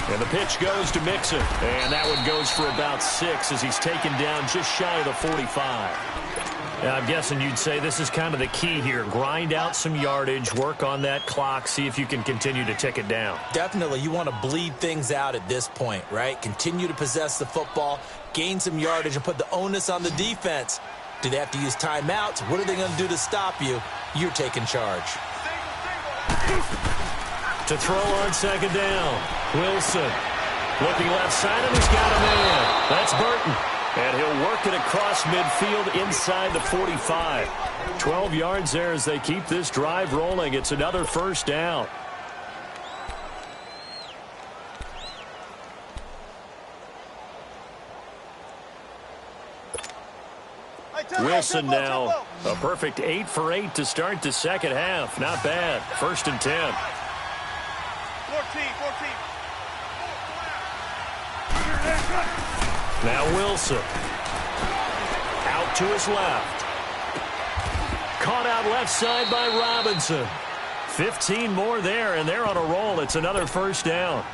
And the pitch goes to Mixon, and that one goes for about 6 as he's taken down just shy of the 45. Now, I'm guessing you'd say this is kind of the key here. Grind out some yardage, work on that clock, see if you can continue to tick it down. Definitely. You want to bleed things out at this point, right? Continue to possess the football, gain some yardage, and put the onus on the defense. Do they have to use timeouts? What are they going to do to stop you? You're taking charge. To throw on 2nd down. Wilson looking left side, and he's got a man. That's Burton. And he'll work it across midfield inside the 45. 12 yards there as they keep this drive rolling. It's another 1st down. Wilson now a perfect 8 for 8 to start the 2nd half. Not bad. 1st and 10. 14. Now Wilson. Out to his left. Caught out left side by Robinson. 15 more there, and they're on a roll. It's another 1st down.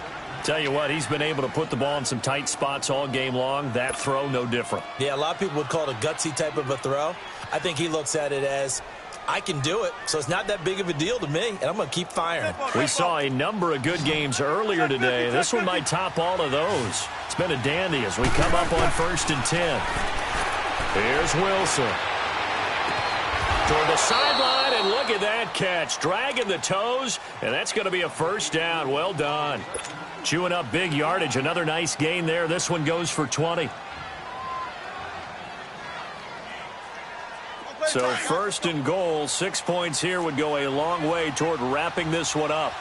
Tell you what, he's been able to put the ball in some tight spots all game long. That throw, no different. Yeah, a lot of people would call it a gutsy type of a throw. I think he looks at it as, I can do it, so it's not that big of a deal to me, and I'm going to keep firing. We saw a number of good games earlier today. This one might top all of those. It's been a dandy as we come up on 1st and 10. Here's Wilson. Toward the sideline, And look at that catch. Dragging the toes, and that's going to be a first down. Well done. Chewing up big yardage. Another nice gain there. This one goes for 20. So first and goal, 6 points here would go a long way toward wrapping this one up.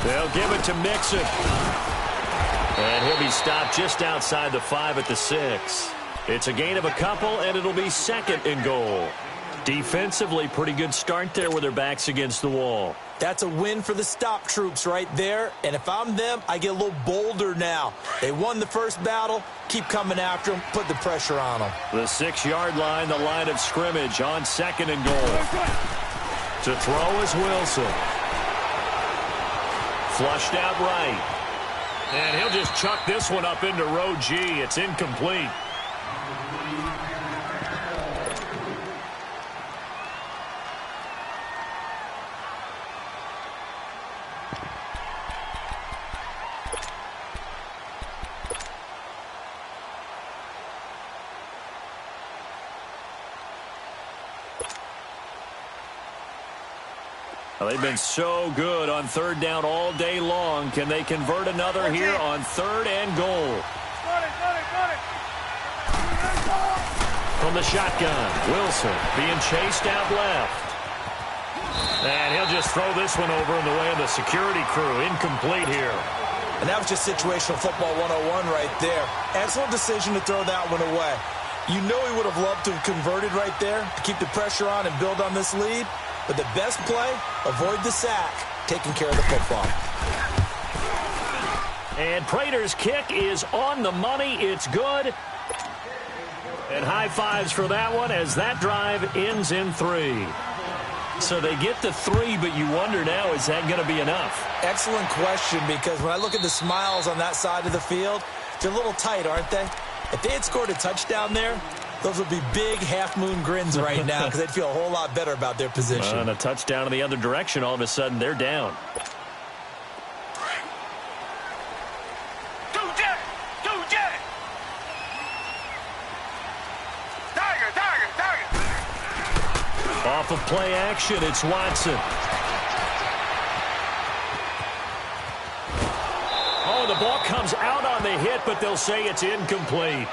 They'll give it to Mixon. And he'll be stopped just outside the 5 at the 6. It's a gain of a couple, and it'll be second and goal. Defensively, pretty good start there with their backs against the wall. That's a win for the stop troops right there. And if I'm them, I get a little bolder now. They won the first battle. Keep coming after them. Put the pressure on them. The 6-yard line, the line of scrimmage on second and goal. To throw is Wilson. Flushed out right. And he'll just chuck this one up into row G. It's incomplete. Well, they've been so good on third down all day long. Can they convert another here on third and goal? From the shotgun, Wilson being chased out left. And he'll just throw this one over in the way of the security crew. Incomplete here. And that was just situational football 101 right there. Excellent decision to throw that one away. You know he would have loved to have converted right there to keep the pressure on and build on this lead. But the best play, avoid the sack, taking care of the football. And Prater's kick is on the money. It's good. And high fives for that one as that drive ends in 3. So they get to 3, but you wonder now, is that going to be enough? Excellent question, because when I look at the smiles on that side of the field, they're a little tight, aren't they? If they had scored a touchdown there, those would be big half-moon grins right now because they'd feel a whole lot better about their position. And a touchdown in the other direction, all of a sudden, they're down. Off of play action, it's Watson. Oh, the ball comes out on the hit, but they'll say it's incomplete.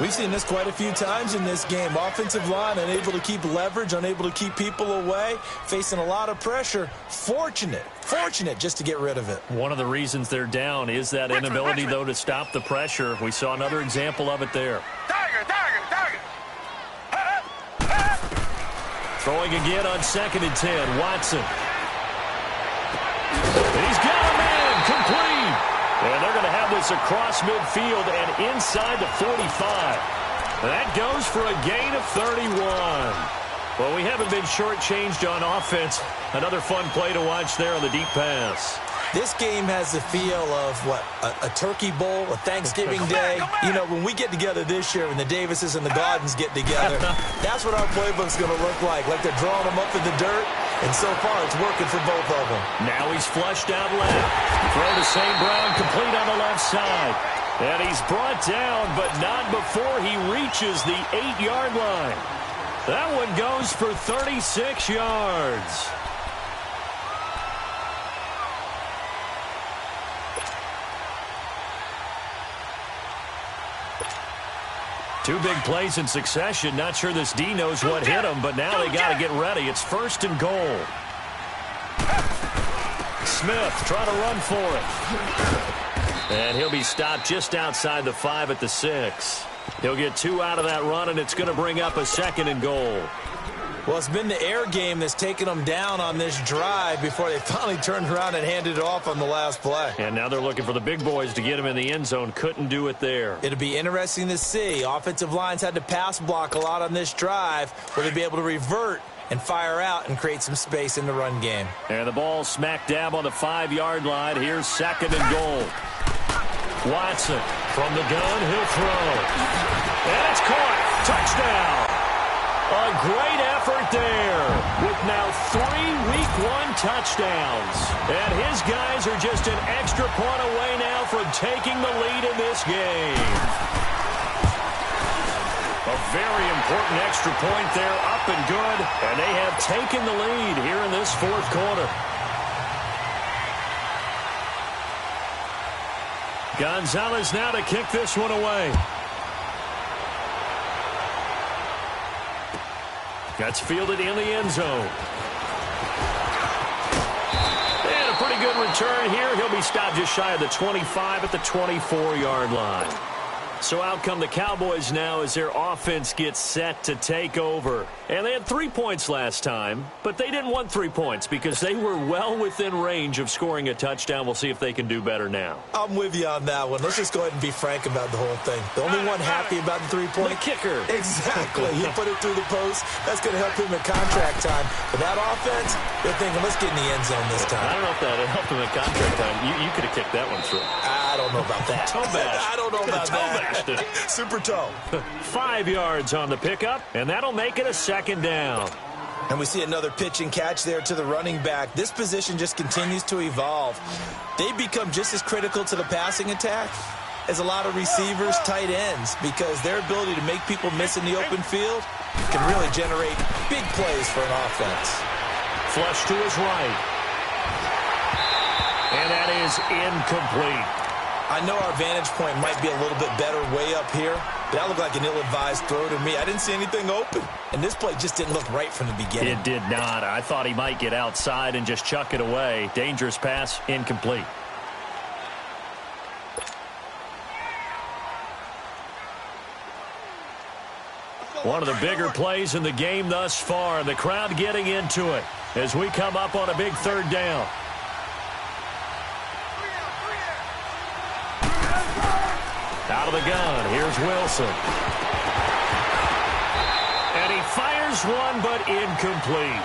We've seen this quite a few times in this game. Offensive line unable to keep leverage, unable to keep people away, facing a lot of pressure. Fortunate just to get rid of it. One of the reasons they're down is that inability, though, to stop the pressure. We saw another example of it there. Throwing again on 2nd and 10, Watson. And he's got a man, complete. And they're going to have this across midfield and inside the 45. That goes for a gain of 31. Well, we haven't been shortchanged on offense. Another fun play to watch there on the deep pass. This game has the feel of, what, a turkey bowl, a Thanksgiving day. You know, when we get together this year, when the Davises and the Gardens get together, that's what our playbook's going to look like they're drawing them up in the dirt. And so far, it's working for both of them. Now he's flushed out left. Throw to St. Brown, complete on the left side. And he's brought down, but not before he reaches the 8-yard line. That one goes for 36 yards. Two big plays in succession. Not sure this D knows what hit him, but now they got to get ready. It's 1st and goal. Smith trying to run for it. And he'll be stopped just outside the 5 at the 6. He'll get 2 out of that run, and it's going to bring up a 2nd and goal. Well, it's been the air game that's taken them down on this drive before they finally turned around and handed it off on the last play. And now they're looking for the big boys to get him in the end zone. Couldn't do it there. It'll be interesting to see. Offensive lines had to pass block a lot on this drive. Will they be able to revert and fire out and create some space in the run game? And the ball smack dab on the 5-yard line. Here's 2nd and goal. Watson From the gun, he'll throw. And it's caught. Touchdown. A great effort there with now 3 Week 1 touchdowns. And his guys are just an extra point away now from taking the lead in this game. A very important extra point there, up and good. And they have taken the lead here in this fourth quarter. Gonzalez now to kick this one away. That's fielded in the end zone. And a pretty good return here. He'll be stopped just shy of the 25 at the 24-yard line. So out come the Cowboys now as their offense gets set to take over. And they had 3 points last time, but they didn't want 3 points because they were well within range of scoring a touchdown. We'll see if they can do better now. I'm with you on that one. Let's just go ahead and be frank about the whole thing. The only one happy about the 3-point? The kicker. Exactly. He put it through the post. That's going to help him in contract time. But that offense, they're thinking, let's get in the end zone this time. I don't know if that helped him in contract time. You could have kicked that one through. I don't know about that. Toe bash. I don't know about that. Super toe. 5 yards on the pickup, and that'll make it a second down. And we see another pitch and catch there to the running back. This position just continues to evolve. They become just as critical to the passing attack as a lot of receivers, tight ends, because their ability to make people miss in the open field can really generate big plays for an offense. Flush to his right. And that is incomplete. I know our vantage point might be a little bit better way up here, but that looked like an ill-advised throw to me. I didn't see anything open, and this play just didn't look right from the beginning. It did not. I thought he might get outside and just chuck it away. Dangerous pass, incomplete. One of the bigger plays in the game thus far, and the crowd getting into it as we come up on a big third down. Out of the gun, here's Wilson. And he fires one, but incomplete.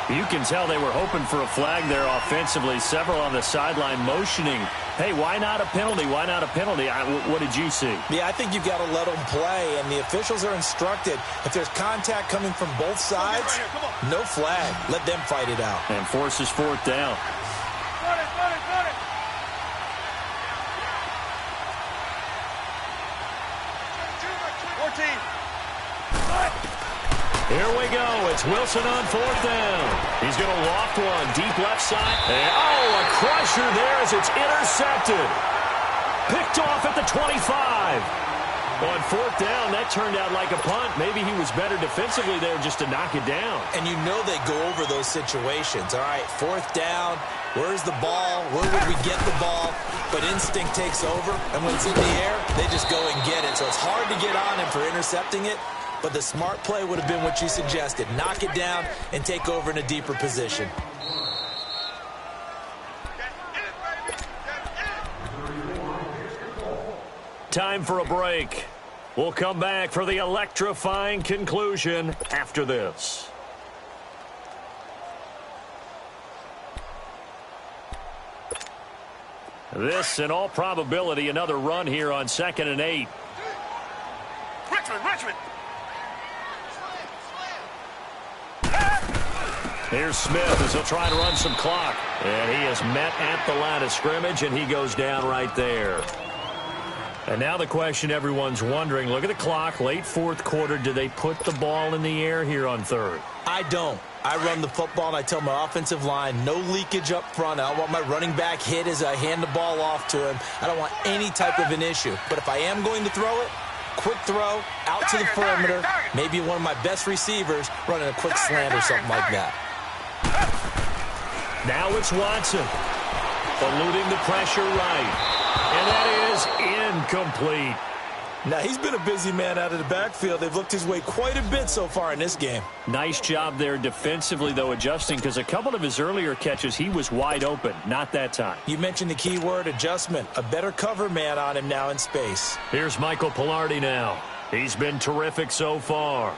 You can tell they were hoping for a flag there offensively. Several on the sideline motioning, hey, why not a penalty? Why not a penalty? What did you see? Yeah, I think you've got to let them play, and the officials are instructed. If there's contact coming from both sides, no flag. Let them fight it out. And forces fourth down. Here we go. It's Wilson on fourth down. He's going to loft one deep left side. And, a crusher there as it's intercepted. Picked off at the 25. On fourth down, that turned out like a punt. Maybe he was better defensively there just to knock it down. And you know they go over those situations. All right, fourth down. Where's the ball? Where would we get the ball? But instinct takes over, and when it's in the air, they just go and get it. So it's hard to get on him for intercepting it, but the smart play would have been what you suggested. Knock it down and take over in a deeper position. Time for a break. We'll come back for the electrifying conclusion after this. This, in all probability, another run here on 2nd and 8. Richmond. Here's Smith as he'll try to run some clock. And he is met at the line of scrimmage, and he goes down right there. And now the question everyone's wondering, look at the clock, late fourth quarter, do they put the ball in the air here on third? I don't. I run the football, and I tell my offensive line, no leakage up front. I don't want my running back hit as I hand the ball off to him. I don't want any type of an issue. But if I am going to throw it, quick throw, out to the perimeter, maybe one of my best receivers running a quick slant or something like that. Now it's Watson, eluding the pressure right. And that is incomplete. Now, he's been a busy man out of the backfield. They've looked his way quite a bit so far in this game. Nice job there defensively, though, adjusting, because a couple of his earlier catches, he was wide open. Not that time. You mentioned the key word, adjustment. A better cover man on him now in space. Here's Michael Palardy now. He's been terrific so far.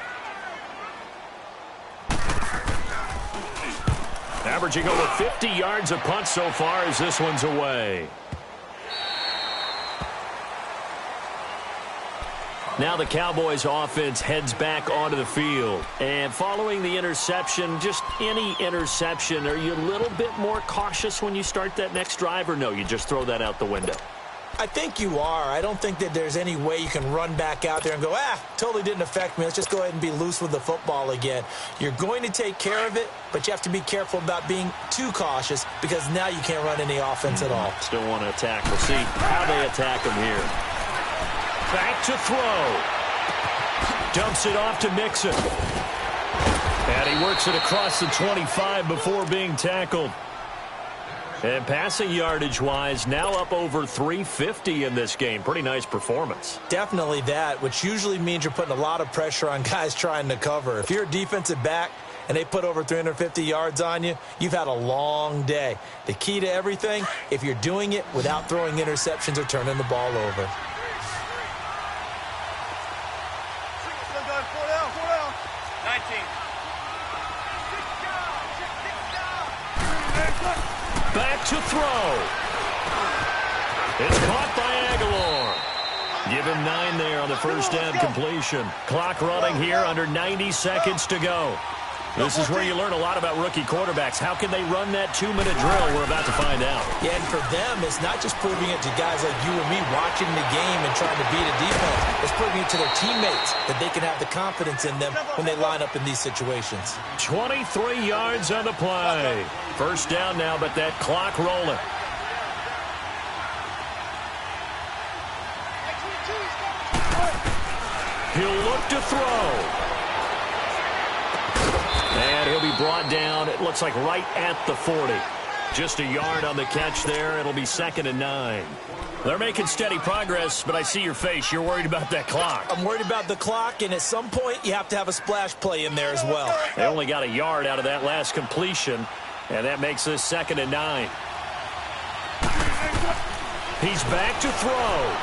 Averaging over 50 yards a punt so far as this one's away. Now the Cowboys offense heads back onto the field. And following the interception, just any interception, are you a little bit more cautious when you start that next drive, or no, you just throw that out the window? I think you are. I don't think that there's any way you can run back out there and go, totally didn't affect me. Let's just go ahead and be loose with the football again. You're going to take care of it, but you have to be careful about being too cautious because now you can't run any offense at all. Still want to attack. We'll see how they attack him here. Back to throw. Dumps it off to Mixon. And he works it across the 25 before being tackled. And passing yardage-wise, now up over 350 in this game. Pretty nice performance. Definitely that, which usually means you're putting a lot of pressure on guys trying to cover. If you're a defensive back and they put over 350 yards on you, you've had a long day. The key to everything, if you're doing it without throwing interceptions or turning the ball over. Back to throw. It's caught by Aguilar. Give him 9 there on the first down completion. Clock running here, under 90 seconds to go. This is where you learn a lot about rookie quarterbacks. How can they run that 2-minute drill? We're about to find out. Yeah, and for them, it's not just proving it to guys like you and me watching the game and trying to beat a defense. It's proving it to their teammates that they can have the confidence in them when they line up in these situations. 23 yards on the play. First down now, but that clock rolling. He'll look to throw. And he'll be brought down, it looks like right at the 40. Just a yard on the catch there. It'll be 2nd and 9. They're making steady progress, but I see your face. You're worried about that clock. I'm worried about the clock, and at some point, you have to have a splash play in there as well. They only got a yard out of that last completion, and that makes this 2nd and 9. He's back to throw.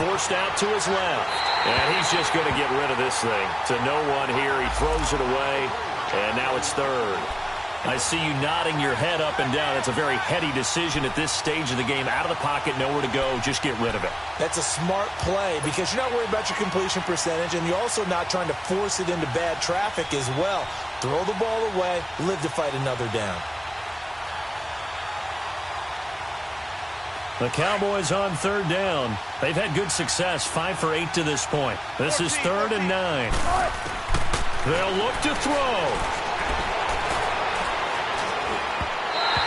Forced out to his left. And he's just going to get rid of this thing. To no one here. He throws it away. And now it's 3rd. I see you nodding your head up and down. It's a very heady decision at this stage of the game. Out of the pocket, nowhere to go. Just get rid of it. That's a smart play because you're not worried about your completion percentage, and you're also not trying to force it into bad traffic as well. Throw the ball away. Live to fight another down. The Cowboys on 3rd down. They've had good success, 5 for 8 to this point. This is 3rd and 9. They'll look to throw.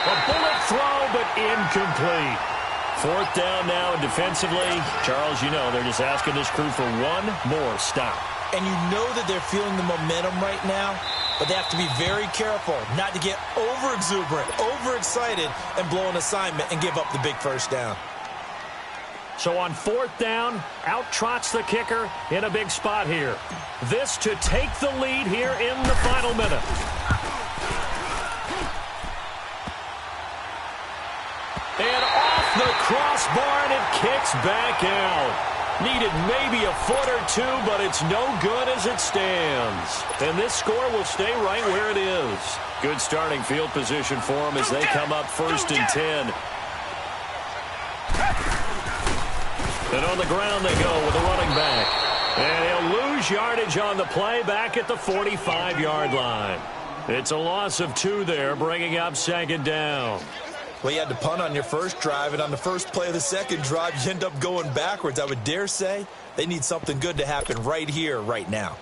A bullet throw, but incomplete. 4th down now, and defensively, Charles, you know, they're just asking this crew for one more stop. And you know that they're feeling the momentum right now, but they have to be very careful not to get over-exuberant, overexcited, and blow an assignment and give up the big first down. So on 4th down, out trots the kicker in a big spot here. This to take the lead here in the final minute. And off the crossbar, and it kicks back out. Needed maybe a foot or two, but it's no good as it stands. And this score will stay right where it is. Good starting field position for them as they come up 1st and 10. And on the ground they go with a running back. And he'll lose yardage on the play back at the 45-yard line. It's a loss of 2 there, bringing up 2nd down. Well, you had to punt on your first drive, and on the first play of the second drive, you end up going backwards. I would dare say they need something good to happen right here, right now.